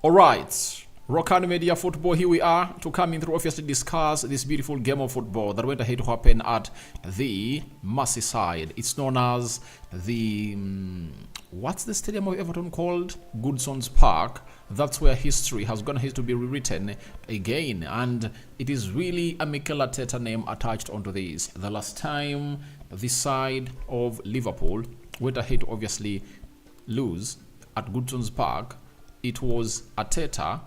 All right, Rokan Media Football, here we are to come in through obviously discuss this beautiful game of football that went ahead to happen at the Merseyside. It's known as the, what's the stadium of Everton called? Goodison's Park. That's where history has gone ahead to be rewritten again. And it is really a Mikel Arteta name attached onto this. The last time this side of Liverpool went ahead to obviously lose at Goodison's Park, it was Arteta,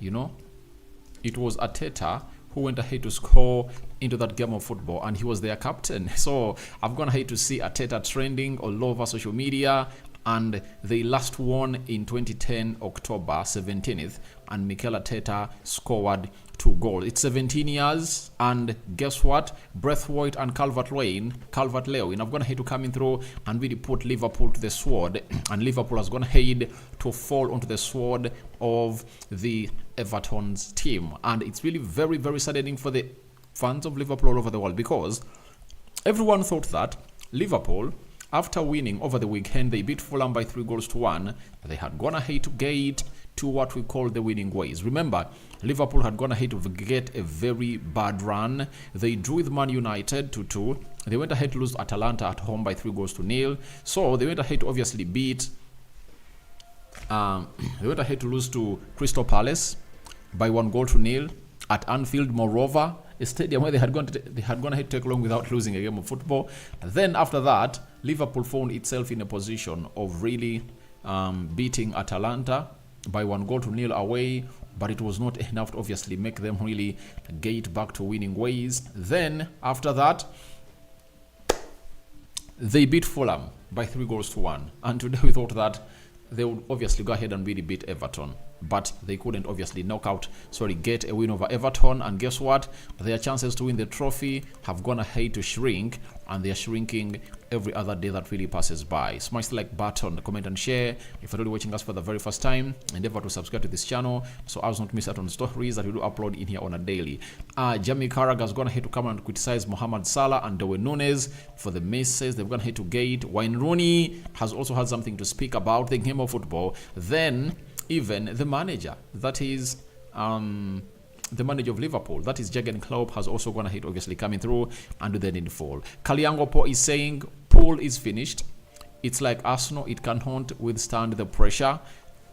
it was Arteta who went ahead to score into that game of football, and he was their captain. So I've gone ahead to see Arteta trending all over social media, and they last won in 2010 October 17th, and Mikel Arteta scored 2 goals. It's 17 years, and guess what? Braithwaite and Calvert Lewin have gone ahead to come in through and really put Liverpool to the sword, and Liverpool has gone ahead to fall onto the sword of the Everton's team. And it's really very, very saddening for the fans of Liverpool all over the world, because everyone thought that Liverpool, after winning over the weekend, they beat Fulham by 3-1. They had gone ahead to get to what we call the winning ways. Remember, Liverpool had gone ahead to get a very bad run. They drew with Man United 2-2. They went ahead to lose Atalanta at home by 3-0. So they went ahead to obviously beat. They went ahead to lose to Crystal Palace by 1-0 at Anfield. Moreover, a stadium where they had gone ahead to take long without losing a game of football. Then after that, Liverpool found itself in a position of really beating Atalanta by 1-0 away, but it was not enough to obviously make them really get back to winning ways. Then after that, they beat Fulham by 3-1, and today we thought that they would obviously go ahead and really beat Everton, but they couldn't obviously get a win over Everton. And guess what? Their chances to win the trophy have gone ahead to shrink, and they are shrinking every other day that really passes by. Smash the like button, comment and share. If you're really watching us for the very first time, endeavor to subscribe to this channel so as not to miss out on stories that we do upload in here on a daily. Jamie Carragher has gone ahead to come and criticize Mohamed Salah and Nunez for the messes they've gone ahead to gate. Wayne Rooney has also had something to speak about the game of football. Then even the manager, that is the manager of Liverpool, that is Jurgen Klopp, has also gone ahead obviously coming through and do the needful. Kaliangopo is saying pool is finished. It's like Arsenal, it cannot withstand the pressure.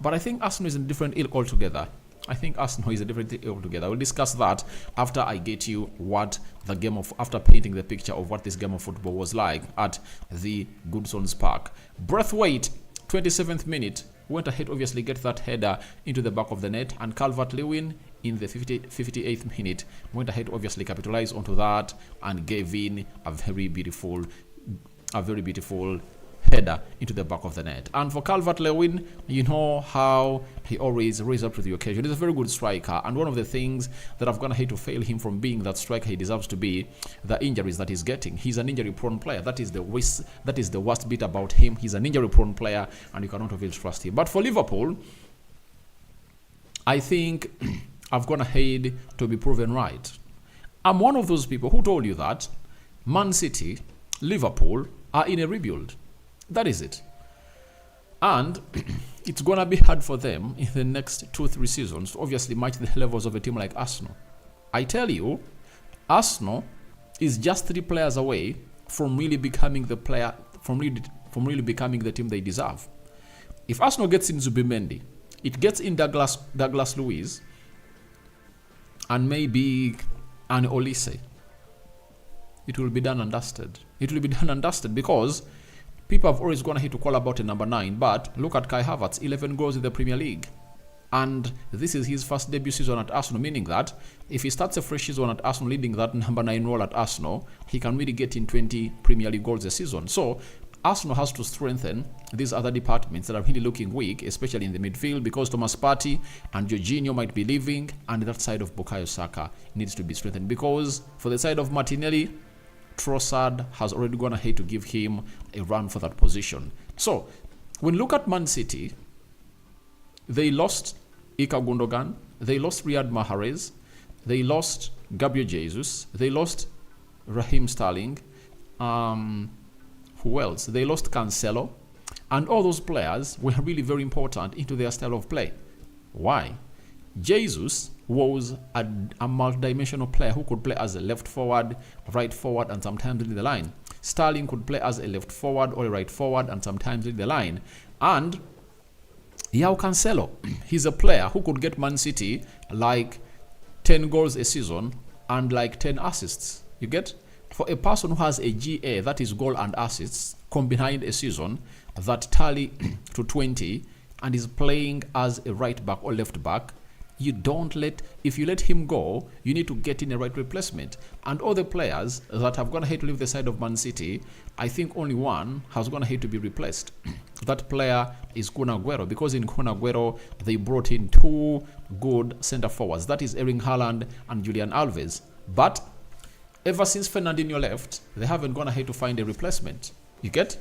But I think Arsenal is in a different ilk altogether. We'll discuss that after I get you what the game of, after painting the picture of what this game of football was like at the Goodison's Park. Braithwaite, 27th minute, went ahead obviously get that header into the back of the net, and Calvert Lewin in the 58th minute went ahead obviously capitalize onto that and gave in a very beautiful header into the back of the net. And for Calvert Lewin, you know how he always raises up to the occasion. He's a very good striker, and one of the things that I've gone ahead to fail him from being that striker he deserves to be, the injuries that he's getting. He's an injury prone player. That is the worst bit about him. He's an injury prone player, and you cannot always trust him. But for Liverpool, I think I've gone ahead to be proven right. I'm one of those people who told you that Man City, Liverpool are in a rebuild. That is it. And it's going to be hard for them in the next 2-3 seasons to obviously match the levels of a team like Arsenal. I tell you, Arsenal is just 3 players away from really becoming the player, from really becoming the team they deserve. If Arsenal gets in Zubimendi, it gets in Douglas Luiz, and maybe an Olise, it will be done and dusted. It will be done and dusted, because people have always gone ahead to call about a number 9, but look at Kai Havertz, 11 goals in the Premier League. And this is his first debut season at Arsenal, meaning that if he starts a fresh season at Arsenal, leading that number 9 role at Arsenal, he can really get in 20 Premier League goals a season. So Arsenal has to strengthen these other departments that are really looking weak, especially in the midfield, because Thomas Partey and Jorginho might be leaving, and that side of Bukayo Saka needs to be strengthened, because for the side of Martinelli, Trossard has already gone ahead to give him a run for that position. So when you look at Man City, they lost Ilkay Gundogan, they lost Riyad Mahrez, they lost Gabriel Jesus, they lost Raheem Sterling, who else? They lost Cancelo, and all those players were really very important into their style of play. Why? Jesus was a multi-dimensional player who could play as a left forward, right forward, and sometimes lead the line. Sterling could play as a left forward or a right forward and sometimes lead the line. And João Cancelo, he's a player who could get Man City like 10 goals a season and like 10 assists. You get? For a person who has a GA, that is goal and assists, combined a season that tally to 20 and is playing as a right back or left back, if you let him go, you need to get in a right replacement. And all the players that have gone ahead to leave the side of Man City, I think only one has gone ahead to be replaced. That player is Kun Aguero, because in Kun Aguero, they brought in two good center forwards. That is Erling Haaland and Julian Alves. But ever since Fernandinho left, they haven't gone ahead to find a replacement. You get?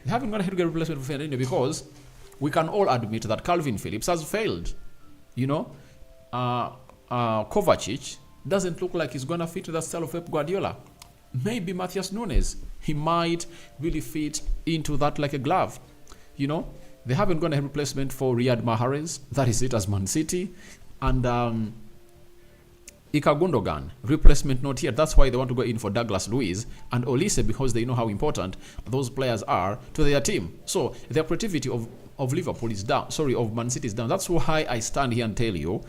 They haven't gone ahead to get a replacement for Fernandinho because we can all admit that Calvin Phillips has failed. You know, Kovacic doesn't look like he's going to fit that style of Pep Guardiola. Maybe Matthias Nunez, he might really fit into that like a glove. You know, they haven't got a replacement for Riyad Mahrez. That is it as Man City. And Ika Gundogan, replacement not yet. That's why they want to go in for Douglas Luiz and Olise, because they know how important those players are to their team. So their creativity of Liverpool is down. Sorry, of Man City is down. That's why I stand here and tell you,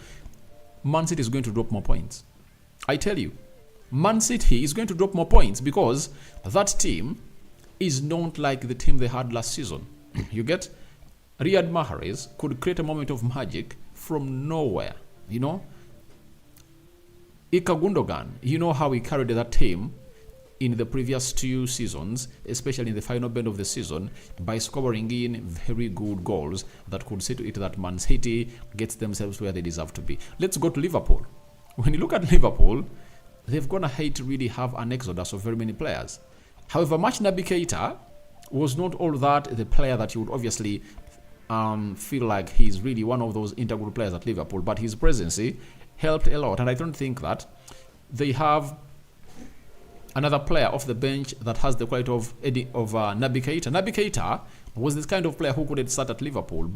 Man City is going to drop more points. I tell you, Man City is going to drop more points because that team is not like the team they had last season. You get? Riyad Mahrez could create a moment of magic from nowhere. You know? Ika Gundogan, you know how he carried that team in the previous 2 seasons, especially in the final bend of the season, by scoring in very good goals that could see to it that Man City gets themselves where they deserve to be. Let's go to Liverpool. When you look at Liverpool, they've gone ahead to really have an exodus of very many players. However, Naby Keita was not all that the player that you would obviously feel like he's really one of those integral players at Liverpool, but his presence helped a lot. And I don't think that they have another player off the bench that has the quality of Naby Keita. Naby Keita was this kind of player who couldn't start at Liverpool,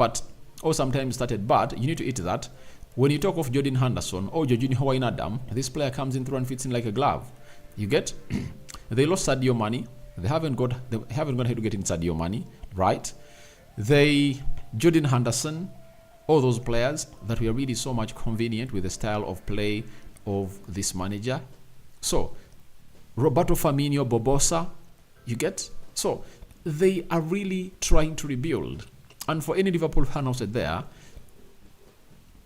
or sometimes started, but you need to eat that. When you talk of Jordan Henderson or Jorginho Wijnaldum, this player comes in through and fits in like a glove. You get? They lost Sadio Mane. They haven't gone ahead to get in Sadio Mane, right? Jordan Henderson, all those players that were really so much convenient with the style of play of this manager. So, Roberto Firmino, Bobosa, you get? So, they are really trying to rebuild. And for any Liverpool fan out there,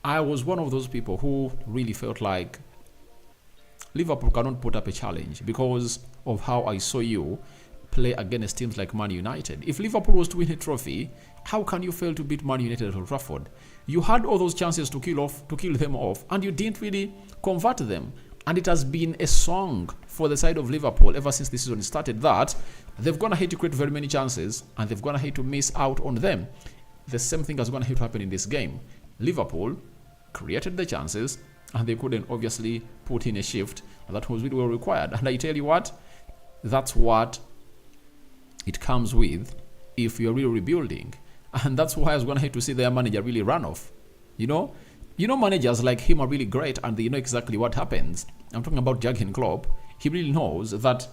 I was one of those people who really felt like Liverpool cannot put up a challenge because of how I saw you play against teams like Man United. If Liverpool was to win a trophy, how can you fail to beat Man United at Old Trafford? You had all those chances to kill them off, and you didn't really convert them. And it has been a song for the side of Liverpool ever since the season started that they've gone ahead to create very many chances and they've gone ahead to miss out on them. The same thing has gone ahead to happen in this game. Liverpool created the chances and they couldn't obviously put in a shift that was really well required. And I tell you what, that's what it comes with if you're really rebuilding. And that's why I was going ahead to see their manager really run off. You know, managers like him are really great and they know exactly what happens. I'm talking about Jurgen Klopp. He really knows that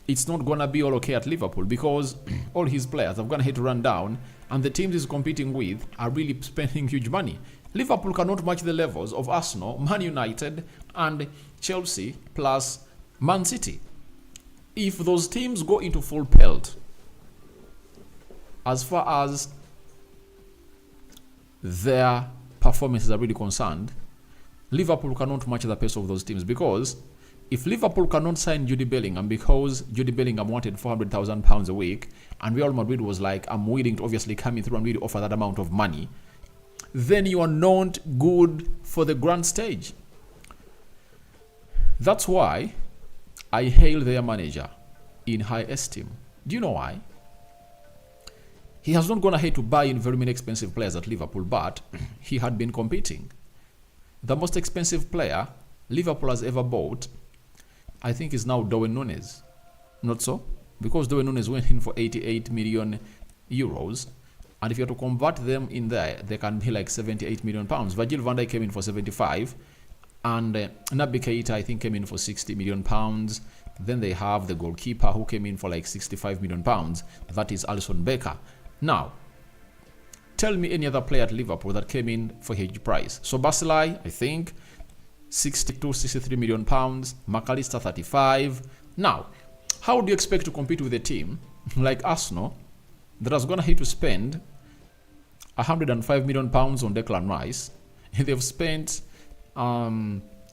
it's not going to be all okay at Liverpool because all his players have gone ahead to run down and the teams he's competing with are really spending huge money. Liverpool cannot match the levels of Arsenal, Man United and Chelsea plus Man City. If those teams go into full pelt, as far as their performances are really concerned, Liverpool cannot match the pace of those teams because if Liverpool cannot sign Jude Bellingham because Jude Bellingham wanted £400,000 a week and Real Madrid was like, I'm willing to obviously come in through and really offer that amount of money, then you are not good for the grand stage. That's why I hail their manager in high esteem. Do you know why? He has not gone ahead to buy in very many expensive players at Liverpool, but he had been competing. The most expensive player Liverpool has ever bought, I think, is now Darwin Nunez. Not so? Because Darwin Nunez went in for 88 million euros. And if you have to convert them in there, they can be like 78 million pounds. Virgil van Dijk came in for 75, and Naby Keita, I think, came in for 60 million pounds. Then they have the goalkeeper who came in for like 65 million pounds. That is Alisson Becker. Now, tell me any other player at Liverpool that came in for a huge price. So Basilai, I think, 62, 63 million pounds. McAllister, 35. Now, how do you expect to compete with a team like Arsenal that is going to have to spend 105 million pounds on Declan Rice? They've spent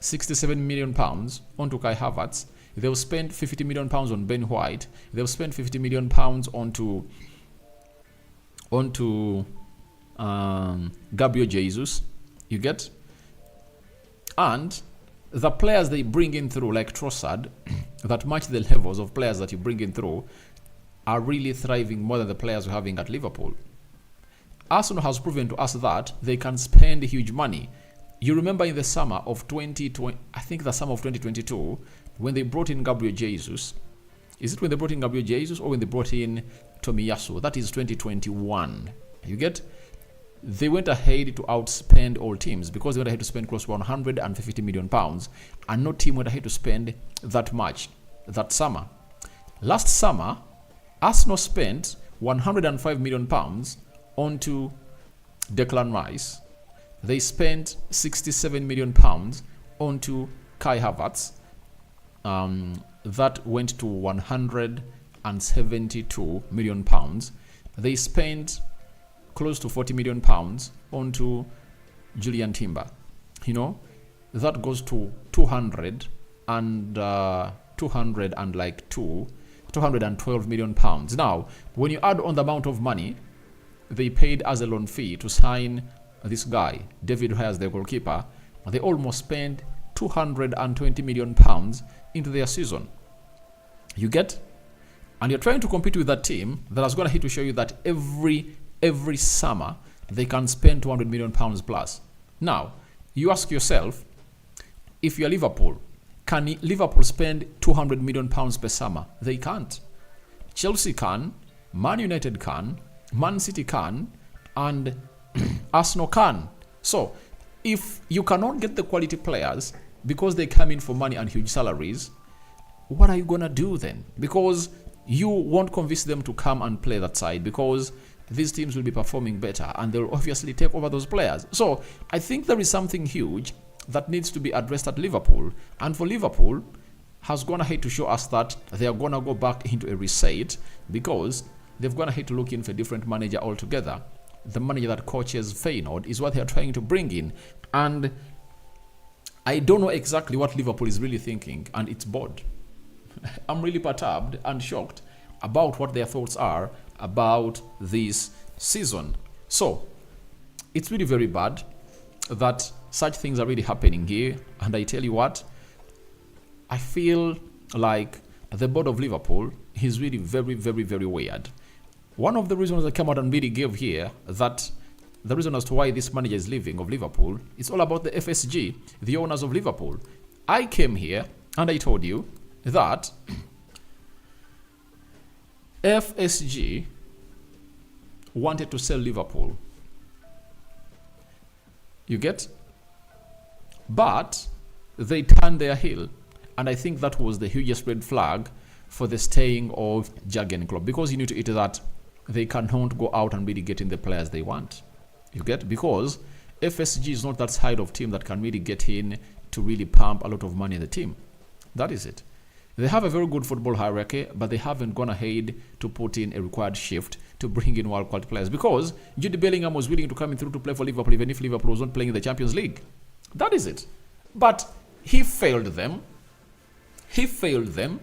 67 million pounds onto Kai Havertz. They've spent 50 million pounds on Ben White. They've spent 50 million pounds onto Gabriel Jesus. You get? And the players they bring in through, like Trossard, that match the levels of players that you bring in through, are really thriving more than the players we're having at Liverpool. Arsenal has proven to us that they can spend huge money. You remember in the summer of 2020, I think the summer of 2022, when they brought in Gabriel Jesus. Is it when they brought in Gabriel Jesus or when they brought in Tomiyasu? That is 2021. You get? They went ahead to outspend all teams because they went ahead to spend close to 150 million pounds, and no team went ahead to spend that much that summer. Last summer, Arsenal spent 105 million pounds onto Declan Rice. They spent 67 million pounds onto Kai Havertz. That went to 172 million pounds. They spent close to 40 million pounds onto Julian Timber. You know, that goes to 212 million pounds. Now, when you add on the amount of money they paid as a loan fee to sign this guy, David Raya, the goalkeeper, they almost spent 220 million pounds into their season. You get? And you're trying to compete with that team that is going to hit to show you that every summer they can spend 200 million pounds plus. Now, you ask yourself, if you're Liverpool, can Liverpool spend 200 million pounds per summer? They can't. Chelsea can, Man United can, Man City can, and Arsenal can. So, if you cannot get the quality players because they come in for money and huge salaries, what are you going to do then? Because you won't convince them to come and play that side because these teams will be performing better and they'll obviously take over those players. So I think there is something huge that needs to be addressed at Liverpool. And for Liverpool, has gone ahead to show us that they are going to go back into a reset because they've gone ahead to look in for a different manager altogether. The manager that coaches Feyenoord is what they are trying to bring in. And I don't know exactly what Liverpool is really thinking, and it's bored. I'm really perturbed and shocked about what their thoughts are about this season. So, it's really very bad that such things are really happening here. And I tell you what, I feel like the board of Liverpool is really very, very, very weird. One of the reasons I came out and really gave here that the reason as to why this manager is leaving of Liverpool, it's all about the FSG, the owners of Liverpool. I came here and I told you that FSG wanted to sell Liverpool. You get? But they turned their heel. And I think that was the hugest red flag for the staying of Jurgen Klopp. Because you need to eat that they cannot go out and really get in the players they want. You get? Because FSG is not that side of team that can really get in to really pump a lot of money in the team. That is it. They have a very good football hierarchy, but they haven't gone ahead to put in a required shift to bring in world-quality players. Because Jude Bellingham was willing to come in through to play for Liverpool even if Liverpool was not playing in the Champions League. That is it. But he failed them. He failed them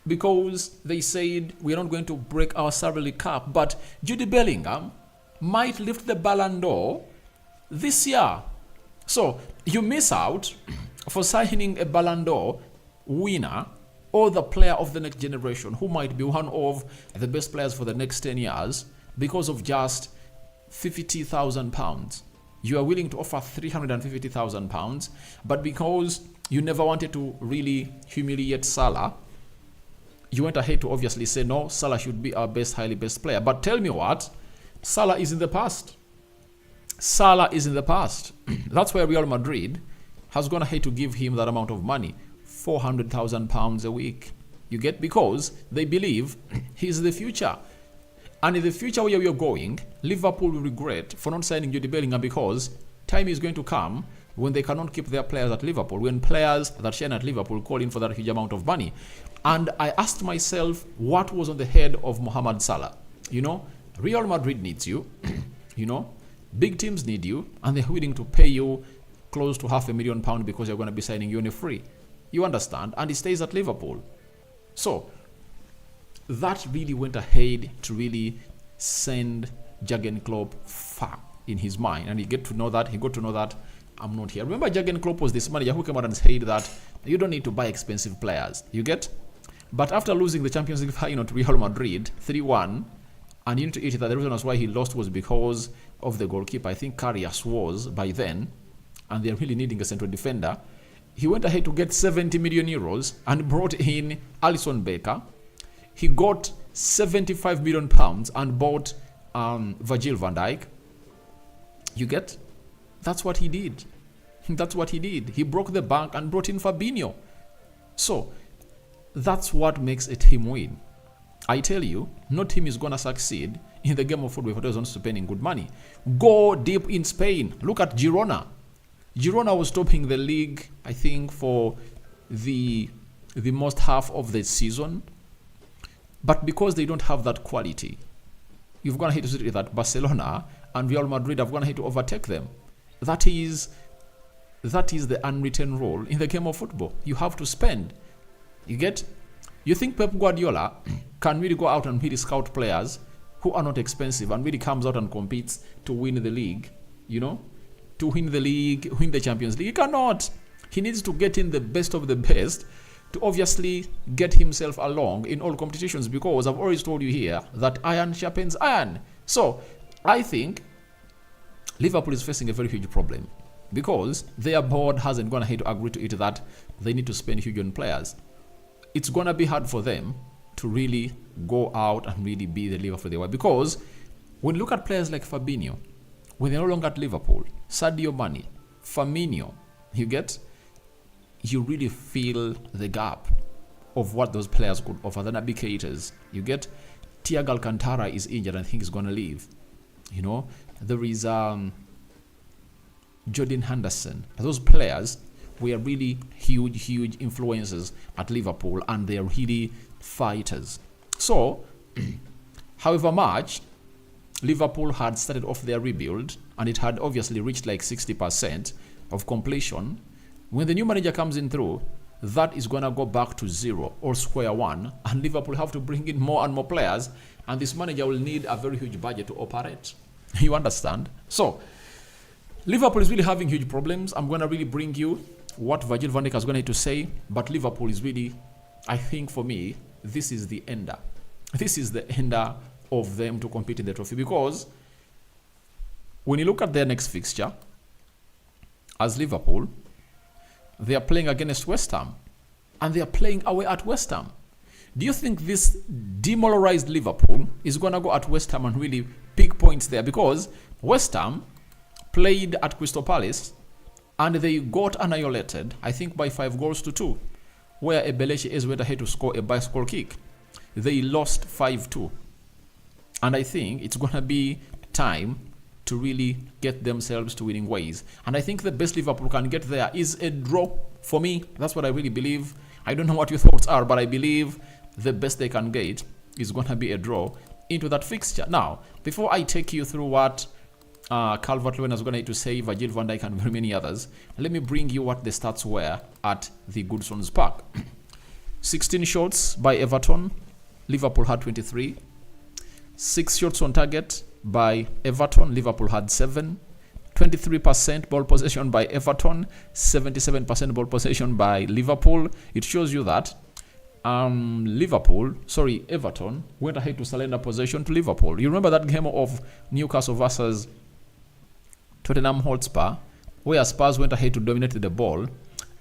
because they said, we're not going to break our salary cap. But Jude Bellingham might lift the Ballon d'Or this year. So you miss out for signing a Ballon d'Or winner or the player of the next generation who might be one of the best players for the next 10 years because of just £50,000. You are willing to offer £350,000, but because you never wanted to really humiliate Salah, you went ahead to obviously say, no, Salah should be our best, highly best player. But tell me what, Salah is in the past. Salah is in the past. That's why Real Madrid has gone ahead to give him that amount of money, £400,000 a week. You get? Because they believe he's the future. And in the future where you're going, Liverpool will regret for not signing Jude Bellingham, because time is going to come when they cannot keep their players at Liverpool, when players that shine at Liverpool call in for that huge amount of money. And I asked myself, what was on the head of Mohamed Salah? You know, Real Madrid needs you. You know, big teams need you, and they're willing to pay you close to £500,000 because you're going to be signing you on a free. You understand? And he stays at Liverpool. So that really went ahead to really send Jurgen Klopp far in his mind, and he got to know that I'm not here. Remember, Jurgen Klopp was this manager who came out and said that you don't need to buy expensive players. You get? But after losing the Champions League final to Real Madrid 3-1, and you need to eat that the reason why he lost was because of the goalkeeper. I think Karius was by then, and they're really needing a central defender. He went ahead to get 70 million euros and brought in Alisson Becker. He got 75 million pounds and bought Virgil van Dijk. You get? That's what he did. That's what he did. He broke the bank and brought in Fabinho. So that's what makes a team win. I tell you, no team is going to succeed in the game of football if it doesn't spending good money. Go deep in Spain. Look at Girona. Girona was topping the league, I think, for the most half of the season. But because they don't have that quality, you've gone ahead to see that Barcelona and Real Madrid have gone ahead to overtake them. That is the unwritten rule in the game of football. You have to spend. You get? You think Pep Guardiola can really go out and really scout players who are not expensive and really comes out and competes to win the league, you know? To win the league, win the Champions League. He cannot. He needs to get in the best of the best to obviously get himself along in all competitions, because I've always told you here that iron sharpens iron. So I think Liverpool is facing a very huge problem because their board hasn't gone ahead to agree to it that they need to spend huge on players. It's going to be hard for them to really go out and really be the Liverpool they were, because when you look at players like Fabinho, when they're no longer at Liverpool, Sadio Mane, Firmino, you get? You really feel the gap of what those players could offer. They're not big haters. You get? Thiago Alcantara is injured and I think he's going to leave. You know? There is Jordan Henderson. Those players were really huge influences at Liverpool, and they're really fighters. So, however much Liverpool had started off their rebuild, and it had obviously reached like 60% of completion, when the new manager comes in through, that is going to go back to zero or square one, and Liverpool have to bring in more and more players, and this manager will need a very huge budget to operate. You understand? So, Liverpool is really having huge problems. I'm going to really bring you what Virgil van Dijk is going to need to say, but Liverpool is really, I think for me, this is the ender. This is the ender of them to compete in the trophy, because when you look at their next fixture, as Liverpool, they are playing against West Ham, and they are playing away at West Ham. Do you think this demoralized Liverpool is going to go at West Ham and really pick points there? Because West Ham played at Crystal Palace and they got annihilated, I think by 5-2, where Ebelechi went ahead to score a bicycle kick. They lost 5-2. And I think it's going to be time to really get themselves to winning ways. And I think the best Liverpool can get there is a draw. For me, that's what I really believe. I don't know what your thoughts are, but I believe the best they can get is going to be a draw into that fixture. Now, before I take you through what Calvert Lewin is going to say, Virgil van Dijk and very many others, let me bring you what the stats were at the Goodison's Park. 16 shots by Everton. Liverpool had 23. 6 shots on target by Everton. Liverpool had 7. 23% ball possession by Everton. 77% ball possession by Liverpool. It shows you that Everton went ahead to surrender possession to Liverpool. You remember that game of Newcastle versus Tottenham Hotspur, where Spurs went ahead to dominate the ball,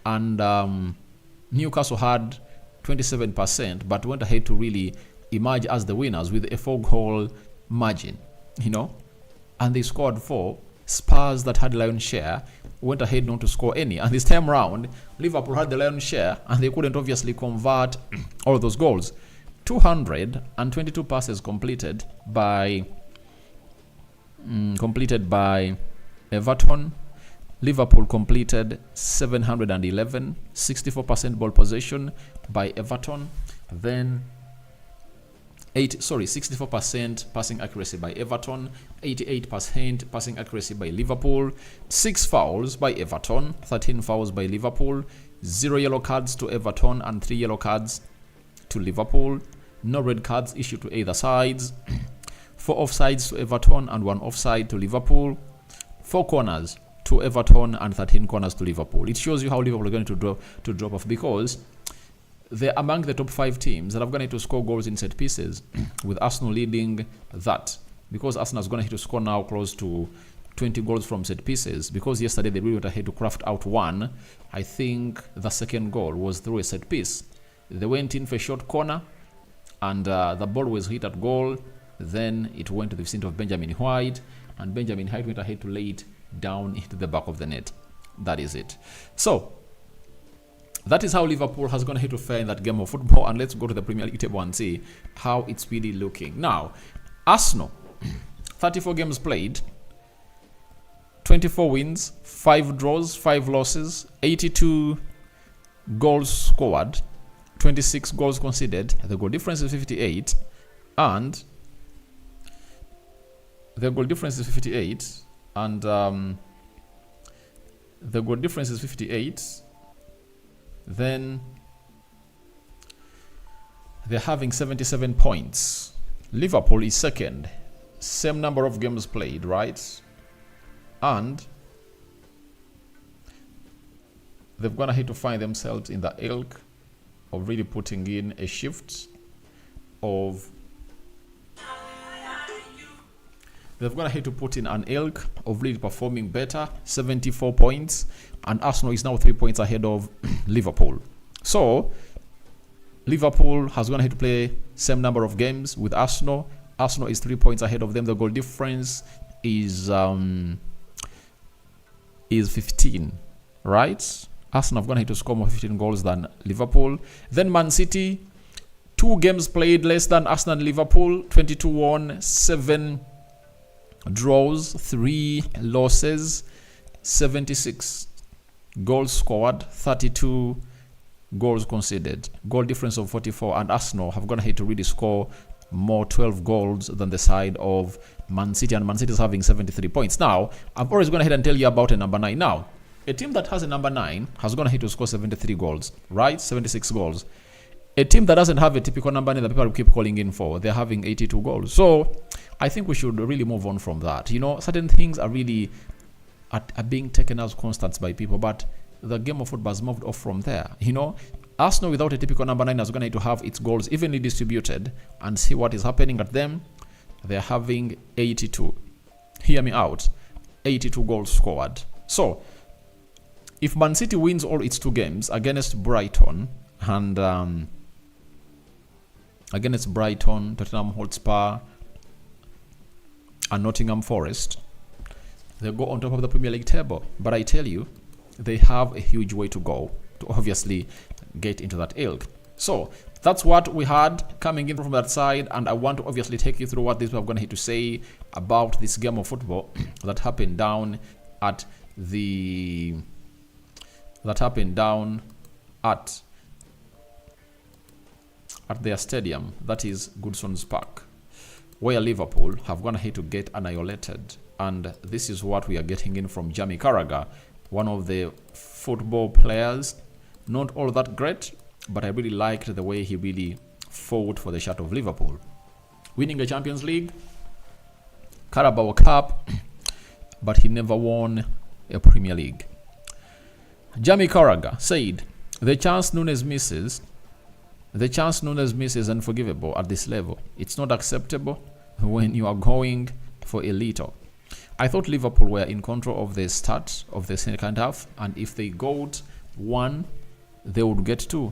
and Newcastle had 27%, but went ahead to really emerge as the winners with a 4-goal margin. you know, and they scored 4. Spurs, that had lion's share, went ahead not to score any. And this time round, Liverpool had the lion's share, and they couldn't obviously convert all those goals. 222 passes completed by Everton. Liverpool completed 711, 64% ball possession by Everton. Then 64% passing accuracy by Everton, 88% passing accuracy by Liverpool, 6 fouls by Everton, 13 fouls by Liverpool, 0 yellow cards to Everton and 3 yellow cards to Liverpool, no red cards issued to either sides, 4 offsides to Everton and 1 offside to Liverpool, 4 corners to Everton and 13 corners to Liverpool. It shows you how Liverpool are going to drop off, because they're among the top 5 teams that are going to score goals in set pieces, with Arsenal leading that, because Arsenal is going to score now close to 20 goals from set pieces, because yesterday they really went ahead to craft out one. I think the second goal was through a set piece. They went in for a short corner, and the ball was hit at goal. Then it went to the vicinity of Benjamin White, and Benjamin White went ahead to lay it down into the back of the net. That is it. So that is how Liverpool has gone ahead to fare in that game of football. And let's go to the Premier League table and see how it's really looking. Now, Arsenal, 34 games played, 24 wins, 5 draws, 5 losses, 82 goals scored, 26 goals conceded. The goal difference is 58, and the goal difference is 58, and the goal difference is 58. Then they're having 77 points. Liverpool is second, same number of games played, right? And they've gone ahead to find themselves in the ilk of really putting in a shift of they've gone ahead to put in an ilk of really performing better, 74 points, and Arsenal is now 3 points ahead of Liverpool. So Liverpool has gone ahead to play same number of games with Arsenal. Arsenal is 3 points ahead of them. The goal difference is 15, right? Arsenal have gone ahead to score more 15 goals than Liverpool. Then Man City, 2 games played less than Arsenal and Liverpool, 22 won, 7 draws, 3 losses, 76 goals scored, 32 goals conceded, goal difference of 44, and Arsenal have gone ahead to really score more, 12 goals than the side of Man City, and Man City is having 73 points. Now, I'm always going ahead and tell you about a number 9. Now, a team that has a number 9 has gone ahead to score 73 goals, right? 76 goals. A team that doesn't have a typical number 9 that people keep calling in for, they're having 82 goals. So I think we should really move on from that. You know, certain things are really are being taken as constants by people, but the game of football has moved off from there. You know, Arsenal without a typical number 9 is going to have its goals evenly distributed, and see what is happening at them. They're having 82. Hear me out. 82 goals scored. So if Man City wins all its 2 games against Brighton and Tottenham Hotspur and Nottingham Forest, they go on top of the Premier League table. But I tell you, they have a huge way to go to obviously get into that ilk. So that's what we had coming in from that side, and I want to obviously take you through what these people are going to say about this game of football that happened down at their stadium, that is Goodison Park, where Liverpool have gone ahead to get annihilated. And this is what we are getting in from Jamie Carragher, one of the football players, not all that great, but I really liked the way he really fought for the shirt of Liverpool. Winning a Champions League, Carabao Cup, but he never won a Premier League. Jamie Carragher said, the chance Nunez misses is unforgivable at this level. It's not acceptable when you are going for a little. I thought Liverpool were in control of the start of the second half, and if they got 1, they would get 2.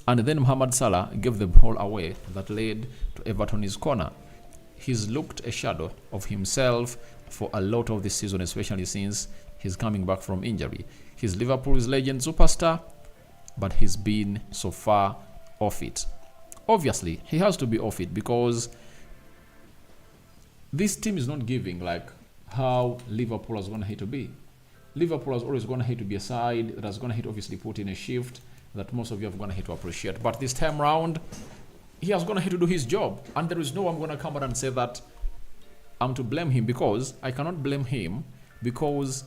And then Mohamed Salah gave the ball away that led to Everton's corner. he's looked a shadow of himself for a lot of this season, especially since he's coming back from injury. He's Liverpool's legend superstar, but he's been so far off it. Obviously, he has to be off it because this team is not giving like how Liverpool has gone ahead to be. Liverpool has always gone ahead to be a side that has gone ahead to obviously put in a shift that most of you have gone ahead to appreciate. But this time round, he has gone ahead to do his job. And there is no one going to come out and say that I'm to blame him, because I cannot blame him because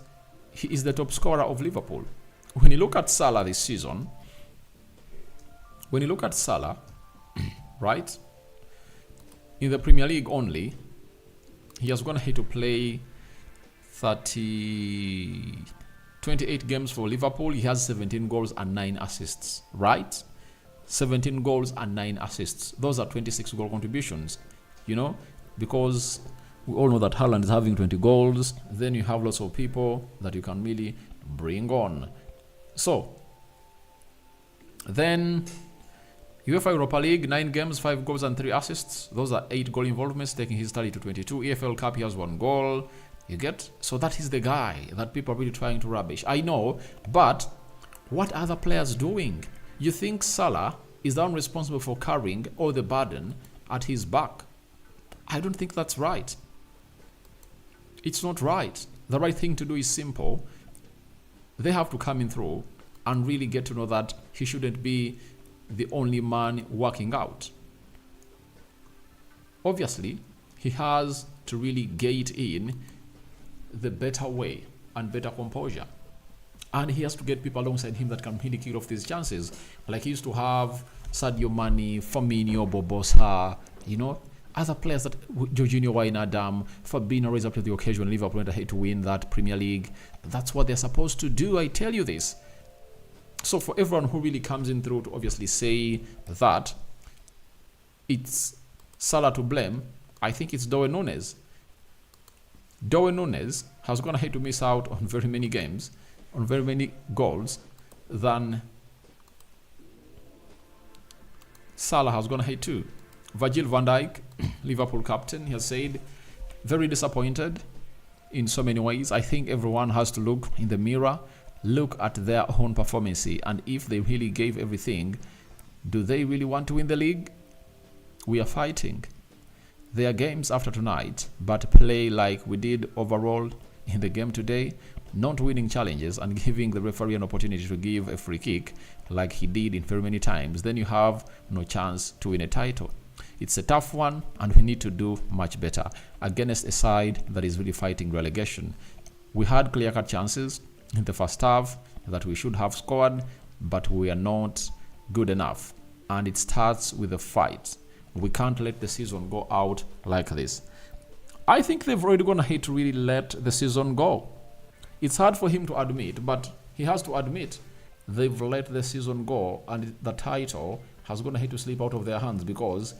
he is the top scorer of Liverpool. When you look at Salah this season, right, in the Premier League only, he has gone ahead to play 28 games for Liverpool. He has 17 goals and 9 assists, right? 17 goals and 9 assists. Those are 26 goal contributions, you know, because we all know that Haaland is having 20 goals. Then you have lots of people that you can really bring on. So, then UEFA Europa League, 9 games, 5 goals and 3 assists. Those are 8 goal involvements, taking his tally to 22. EFL Cup, he has 1 goal. You get? So that is the guy that people are really trying to rubbish. I know, but what are the players doing? You think Salah is the one responsible for carrying all the burden at his back? I don't think that's right. It's not right. The right thing to do is simple. They have to come in through and really get to know that he shouldn't be the only man working out. Obviously, he has to really gate in the better way and better composure. And he has to get people alongside him that can really kill off these chances. Like he used to have Sadio Mane, Firmino, Bobosa, you know, other players that Jorginho Wijnaldum, Fabinho raised up to the occasion when Liverpool went ahead to win that Premier League. That's what they're supposed to do, I tell you this. So for everyone who really comes in through to obviously say that it's Salah to blame, I think it's Darwin Nunez. Darwin Nunez has gone ahead to miss out on very many games, on very many goals, than Salah has gone ahead to. Virgil van Dijk, Liverpool captain, he has said, very disappointed in so many ways. I think everyone has to look in the mirror, look at their own performance, and if they really gave everything, do they really want to win the league? We are fighting. There are games after tonight, but play like we did overall in the game today, not winning challenges and giving the referee an opportunity to give a free kick like he did in very many times, then you have no chance to win a title. It's a tough one, and we need to do much better against a side that is really fighting relegation. We had clear-cut chances in the first half that we should have scored, but we are not good enough, and it starts with a fight. We can't let the season go out like this. I think they've already gone ahead to really let the season go. It's hard for him to admit, but he has to admit they've let the season go, and the title has gone ahead to slip out of their hands, because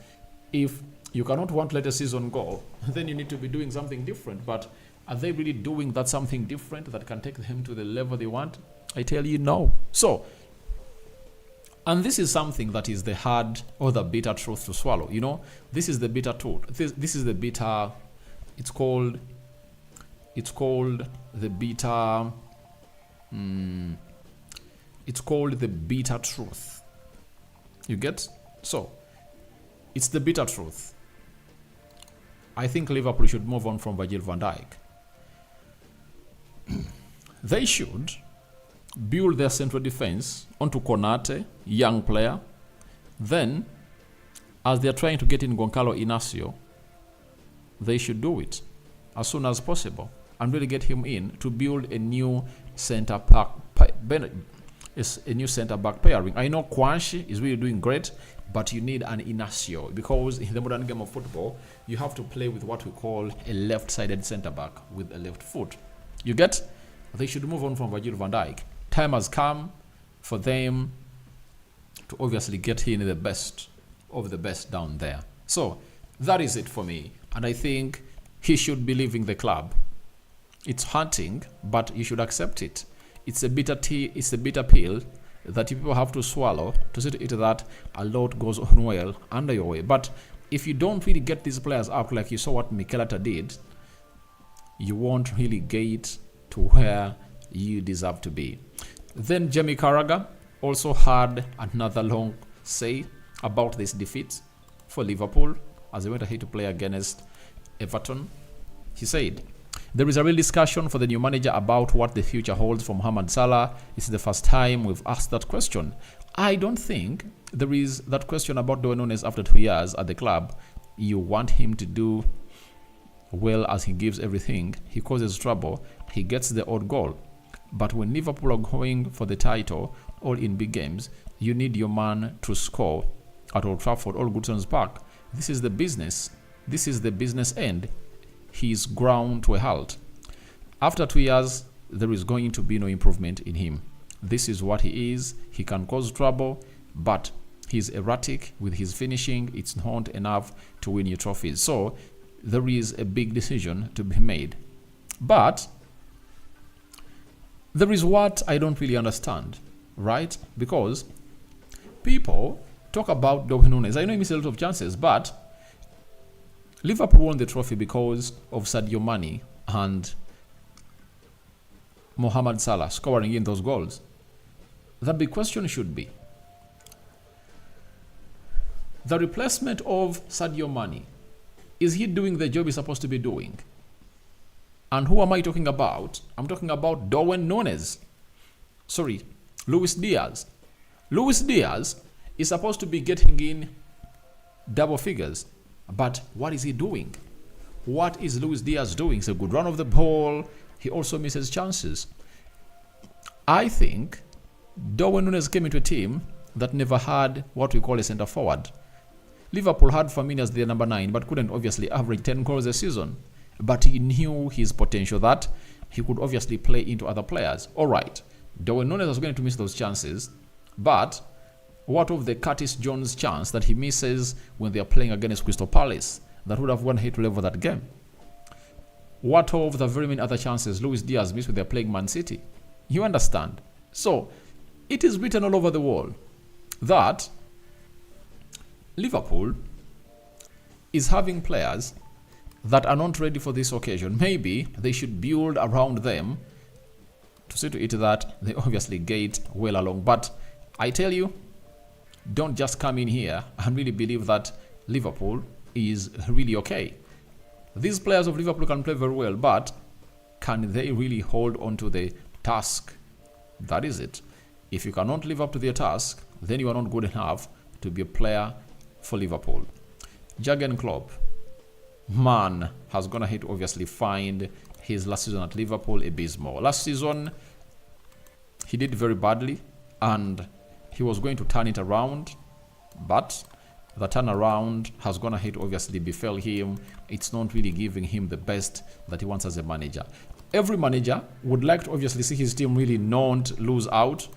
if you cannot want to let a season go, then you need to be doing something different. But are they really doing that something different that can take them to the level they want? I tell you, no. So, and this is something that is the hard or the bitter truth to swallow. You know, this is the bitter truth. This is the bitter. It's called the bitter. It's called the bitter truth. You get? So, it's the bitter truth. I think Liverpool should move on from Virgil van Dijk. They should build their central defense onto Konate, young player. Then, as they are trying to get in Goncalo Inacio, they should do it as soon as possible and really get him in to build a new centre back pairing. I know Kwanshi is really doing great, but you need an Inacio, because in the modern game of football, you have to play with what we call a left-sided centre back with a left foot. You get? They should move on from Virgil van Dijk. Time has come for them to obviously get in the best of the best down there. So that is it for me, and I think he should be leaving the club. It's hurting, but you should accept it. It's a bitter pill that people have to swallow to see to it that a lot goes on well under your way. But if you don't really get these players out like you saw what Mikel Arteta did, you won't really get to where you deserve to be. Then Jamie Carragher also had another long say about this defeat for Liverpool as they went ahead to play against Everton. He said, there is a real discussion for the new manager about what the future holds for Mohamed Salah. This is the first time we've asked that question. I don't think there is that question about Darwin Nunez after 2 years at the club. You want him to do well as he gives everything. He causes trouble. He gets the odd goal. But when Liverpool are going for the title, all in big games, you need your man to score at Old Trafford or Goodison's Park. This is the business. This is the business end. He's ground to a halt. After 2 years, there is going to be no improvement in him. This is what he is. He can cause trouble, but he's erratic with his finishing. It's not enough to win you trophies. So there is a big decision to be made. But there is what I don't really understand, right? Because people talk about Darwin Nunez. I know he missed a lot of chances, but Liverpool won the trophy because of Sadio Mane and Mohamed Salah scoring in those goals. The big question should be the replacement of Sadio Mane. Is he doing the job he's supposed to be doing? And who am I talking about? I'm talking about Darwin Nunez. Sorry, Luis Diaz. Luis Diaz is supposed to be getting in double figures. But what is he doing? What is Luis Diaz doing? It's a good run of the ball. He also misses chances. I think Darwin Nunez came into a team that never had what we call a centre forward. Liverpool had Firmino as their number 9, but couldn't obviously average 10 goals a season. But he knew his potential, that he could obviously play into other players. All right, Darwin Nunez was going to miss those chances, but what of the Curtis Jones chance that he misses when they are playing against Crystal Palace that would have won hit to level that game? What of the very many other chances Luis Diaz missed when they are playing Man City? You understand? So it is written all over the wall that Liverpool is having players that are not ready for this occasion. Maybe they should build around them to see to it that they obviously get well along. But I tell you, don't just come in here and really believe that Liverpool is really okay. These players of Liverpool can play very well, but can they really hold on to the task? That is it. If you cannot live up to their task, then you are not good enough to be a player for Liverpool. Jurgen Klopp, man, has gone ahead to obviously find his last season at Liverpool abysmal. Last season, he did very badly, and he was going to turn it around, but the turnaround has gone ahead to obviously befell him. It's not really giving him the best that he wants as a manager. Every manager would like to obviously see his team really not lose out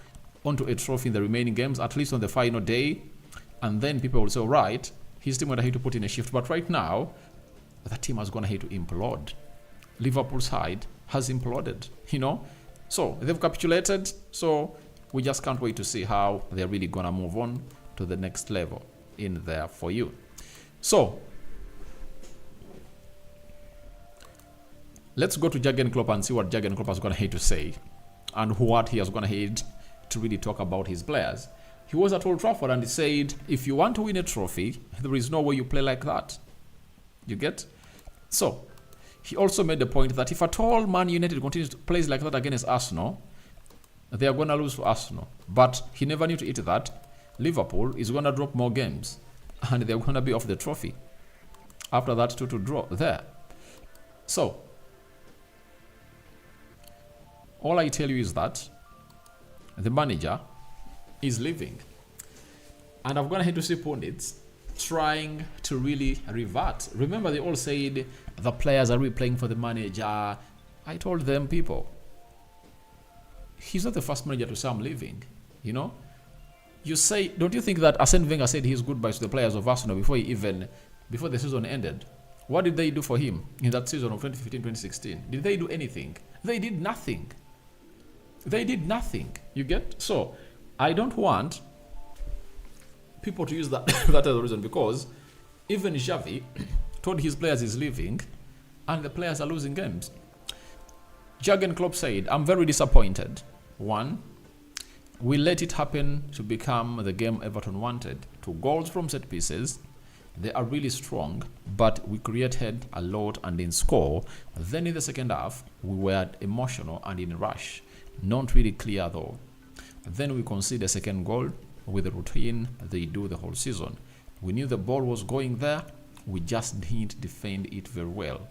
onto a trophy in the remaining games, at least on the final day, and then people will say, all right, his team went ahead to put in a shift. But right now, the team has gone ahead to implode. Liverpool's side has imploded, So they've capitulated, so we just can't wait to see how they're really going to move on to the next level in there for you. So let's go to Jurgen Klopp and see what Jurgen Klopp has gone ahead to say and what he has gone ahead to really talk about his players. He was at Old Trafford and he said, if you want to win a trophy, there is no way you play like that. You get? So he also made the point that if at all Man United continues to play like that against Arsenal, they are going to lose to Arsenal. But he never knew to it that Liverpool is going to drop more games and they're going to be off the trophy. After that, to draw there. So all I tell you is that the manager is leaving. And I've gone ahead to see pundits trying to really revert. Remember, they all said the players are really playing for the manager. I told them, people, he's not the first manager to say I'm leaving. You say, don't you think that Arsene Wenger said his goodbyes to the players of Arsenal before the season ended? What did they do for him in that season of 2015-2016? Did they do anything? They did nothing. They did nothing. You get? So I don't want people to use that that as a reason, because Even Xavi told his players he's leaving, and the players are losing games. Jurgen Klopp said, I'm very disappointed. One, we let it happen to become the game Everton wanted. 2 goals from set pieces. They are really strong, but we created a lot and didn't score. Then in the second half, we were emotional and in a rush. Not really clear though. Then we conceded a second goal with the routine they do the whole season. We knew the ball was going there. We just didn't defend it very well.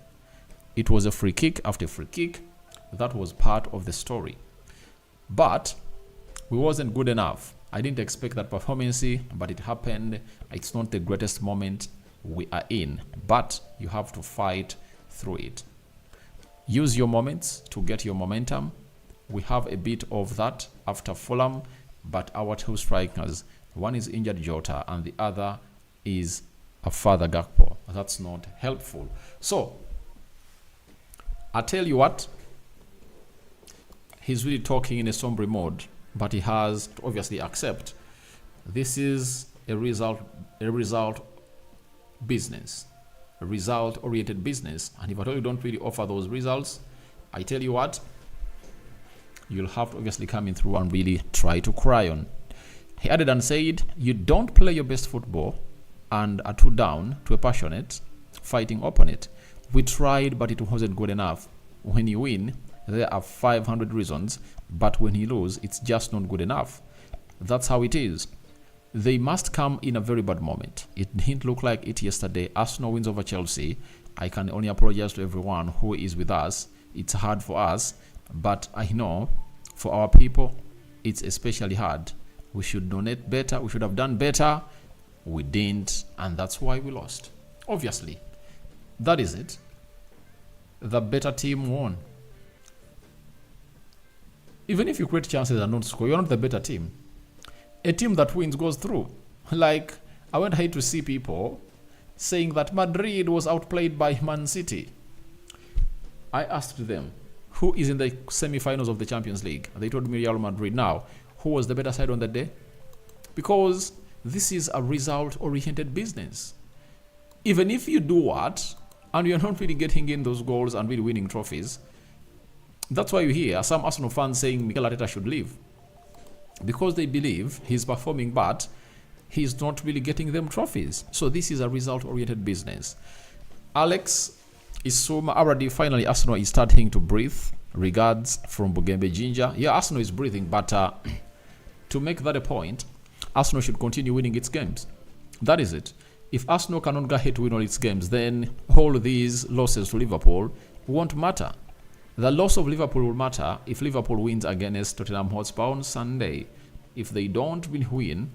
It was a free kick after free kick. That was part of the story. But we wasn't good enough. I didn't expect that performance, but it happened. It's not the greatest moment we are in, but you have to fight through it. Use your moments to get your momentum. We have a bit of that after Fulham, but our 2 strikers, one is injured Jota and the other is a further Gakpo. That's not helpful. So, I tell you what, he's really talking in a somber mode, but he has to obviously accept this is a result business, a result-oriented business. And if at all you don't really offer those results, I tell you what, you'll have to obviously come in through and really try to cry on. He added and said, you don't play your best football and are 2 down to a passionate, fighting opponent. We tried, but it wasn't good enough. When you win, there are 500 reasons, but when you lose, it's just not good enough. That's how it is. They must come in a very bad moment. It didn't look like it yesterday. Arsenal wins over Chelsea. I can only apologize to everyone who is with us. It's hard for us, but I know for our people, it's especially hard. We should donate better. We should have done better. We didn't, and that's why we lost. Obviously, that is it. The better team won. Even if you create chances and not score, you're not the better team. A team that wins goes through. Like, I went ahead to see people saying that Madrid was outplayed by Man City. I asked them, who is in the semi-finals of the Champions League? They told me Real Madrid. Now, who was the better side on that day? Because this is a result-oriented business. Even if you do what, and you're not really getting in those goals and really winning trophies, that's why you hear some Arsenal fans saying Mikel Arteta should leave. Because they believe he's performing, but he's not really getting them trophies. So this is a result-oriented business. Alex Isuma already, finally Arsenal is starting to breathe. Regards from Bugembe Ginger. Yeah, Arsenal is breathing, but to make that a point, Arsenal should continue winning its games. That is it. If Arsenal cannot go ahead to win all its games, then all these losses to Liverpool won't matter. The loss of Liverpool will matter if Liverpool wins against Tottenham Hotspur on Sunday. If they don't win,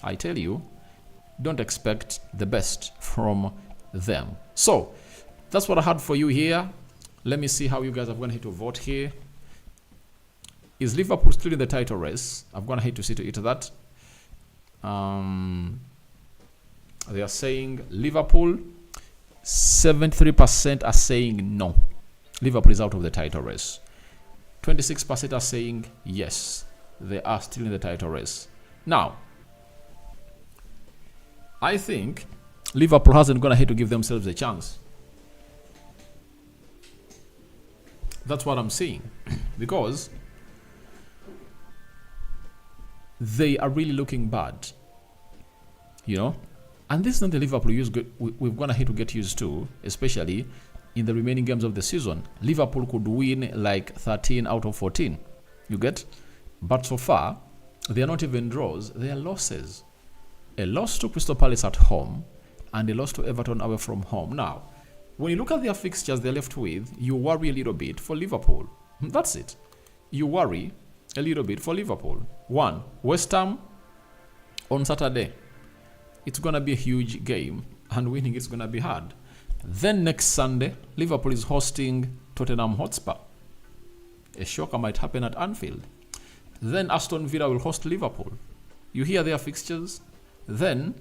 I tell you, don't expect the best from them. So, that's what I had for you here. Let me see how you guys have gone ahead to vote here. Is Liverpool still in the title race? I've gone ahead to see to it that. They are saying Liverpool, 73% are saying no. Liverpool is out of the title race. 26% are saying yes, they are still in the title race. Now, I think Liverpool hasn't gone ahead to give themselves a chance. That's what I'm seeing. Because they are really looking bad. You know? And this is not the Liverpool we've gone ahead to get used to, especially in the remaining games of the season. Liverpool could win like 13 out of 14. You get? But so far, they are not even draws. They are losses. A loss to Crystal Palace at home and a loss to Everton away from home. Now, when you look at their fixtures they're left with, you worry a little bit for Liverpool. That's it. You worry a little bit for Liverpool. 1, West Ham on Saturday. It's going to be a huge game, and winning is going to be hard. Then next Sunday, Liverpool is hosting Tottenham Hotspur. A shocker might happen at Anfield. Then Aston Villa will host Liverpool. You hear their fixtures? Then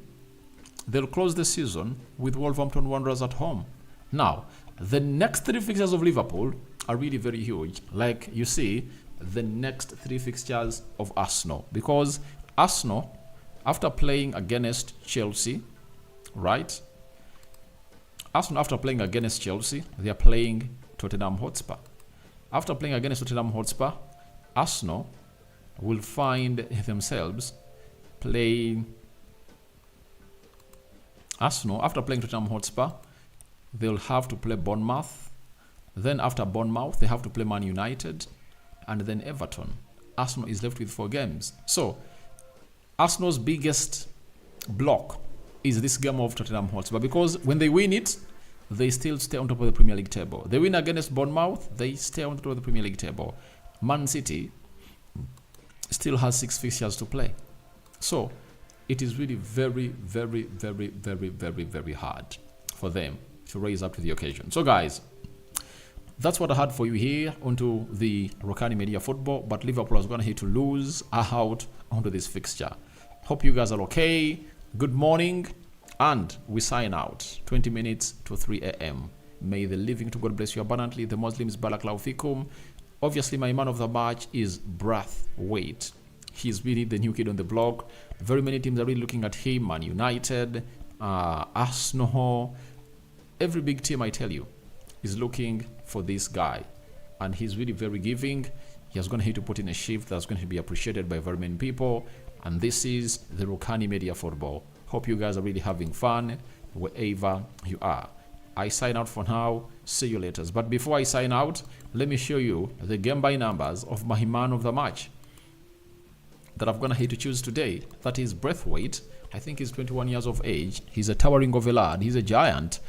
they'll close the season with Wolverhampton Wanderers at home. Now, the next 3 fixtures of Liverpool are really very huge. Like you see, the next 3 fixtures of Arsenal. Because Arsenal, after playing against Chelsea, right? Arsenal, after playing against Chelsea, they are playing Tottenham Hotspur. After playing against Tottenham Hotspur, Arsenal will find themselves playing. Arsenal, after playing Tottenham Hotspur, they'll have to play Bournemouth. Then after Bournemouth, they have to play Man United, and then Everton. Arsenal is left with 4 games. So, Arsenal's biggest block is this game of Tottenham Hotspur, because when they win it, they still stay on top of the Premier League table. They win against Bournemouth, they stay on top of the Premier League table. Man City still has 6 fixtures to play. So, it is really very, very, very, very, very, very hard for them to raise up to the occasion. So, guys, that's what I had for you here onto the Rokani Media Football, but Liverpool is going to hit to lose out onto this fixture. Hope you guys are okay. Good morning, and we sign out 20 minutes to 3 a.m. May the living to God bless you abundantly. The Muslims, Barakallahu fikum. Obviously, my man of the match is Brathwaite. He's really the new kid on the block. Very many teams are really looking at him. Man United, Arsenal, every big team, I tell you, is looking for this guy. And he's really very giving. He's going to have to put in a shift that's going to be appreciated by very many people. And this is the Rokani Media Football. Hope you guys are really having fun wherever you are. I sign out for now. See you later. But before I sign out, let me show you the game by numbers of my man of the match that I'm going to have to choose today. That is Brathwaite. I think he's 21 years of age. He's a towering of a lad. He's a giant.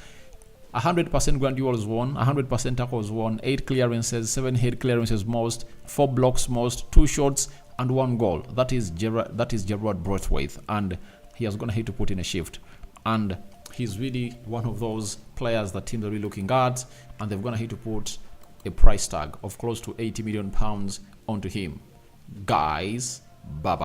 100% grand duels won, 100% tackles won, 8 clearances, 7 head clearances most, 4 blocks most, 2 shots, and 1 goal. That is Gerard Brathwaite, and he is going to have to put in a shift. And he's really one of those players that teams are really looking at, and they're going to have to put a price tag of close to £80 million onto him. Guys, bye-bye.